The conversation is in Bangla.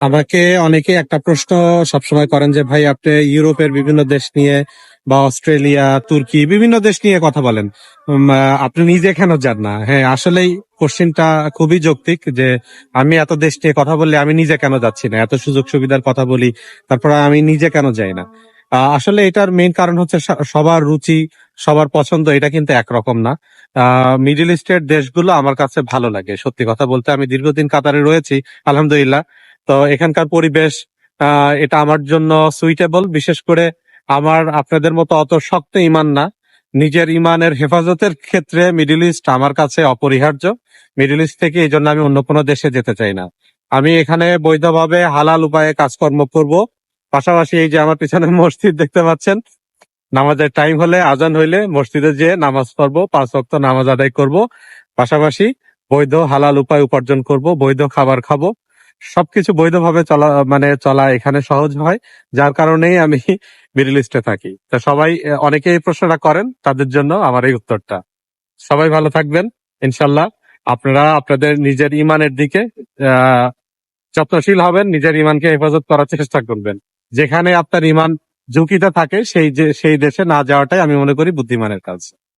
আমাকে অনেকে একটা প্রশ্ন সবসময় করেন যে ভাই আপনি ইউরোপের বিভিন্ন দেশ নিয়ে বা অস্ট্রেলিয়া তুর্কি বিভিন্ন দেশ নিয়ে কথা বলেন। আপনি নিজে কেন যান না? হ্যাঁ, আসলেই কোশ্চেনটা খুবই যৌক্তিক যে আমি এত দেশ নিয়ে কথা বললে আমি নিজে কেন যাচ্ছি না, এত সুযোগ সুবিধার কথা বলি, তারপরে আমি নিজে কেন যাই না? আসলে এটার মেইন কারণ হচ্ছে সবার রুচি, সবার পছন্দ এটা কিন্তু একরকম না। মিডল ইস্টের দেশগুলো আমার কাছে ভালো লাগে, সত্যি কথা বলতে। আমি দীর্ঘদিন কাতারে রয়েছি, আলহামদুলিল্লাহ। তো এখানকার পরিবেশ এটা আমার জন্য সুইটেবল। বিশেষ করে আমার আপনাদের মতো অত শক্ত ইমান না। নিজের ইমানের হেফাজতের ক্ষেত্রে মিডল ইস্ট আমার কাছে অপরিহার্য। মিডল ইস্ট থেকে এই জন্য আমি অন্য কোনো দেশে যেতে চাই না। আমি এখানে বৈধভাবে হালাল উপায়ে কাজকর্ম করব। পাশাপাশি এই যে আমার পিছনে মসজিদ দেখতে পাচ্ছেন, নামাজের টাইম হলে, আজান হইলে মসজিদে যেয়ে নামাজ পড়বো, 5 ওয়াক্ত নামাজ আদায় করব। পাশাপাশি বৈধ হালাল উপায় উপার্জন করব, বৈধ খাবার খাবো। সবকিছু বৈধভাবে চলা এখানে সহজ হয়। যার কারণেই আমি মিডল ইস্টে থাকি। তা সবাই অনেকে এই প্রশ্নটা করেন, তাদের জন্য আমার এই উত্তরটা। সবাই ভালো থাকবেন ইনশাল্লাহ। আপনারা আপনাদের নিজের ইমানের দিকে আহ যত্নশীল হবেন, নিজের ইমানকে হেফাজত করার চেষ্টা করবেন। যেখানে আপনার ইমান ঝুঁকিতে থাকে সেই দেশে না যাওয়াটাই আমি মনে করি বুদ্ধিমানের কাজ।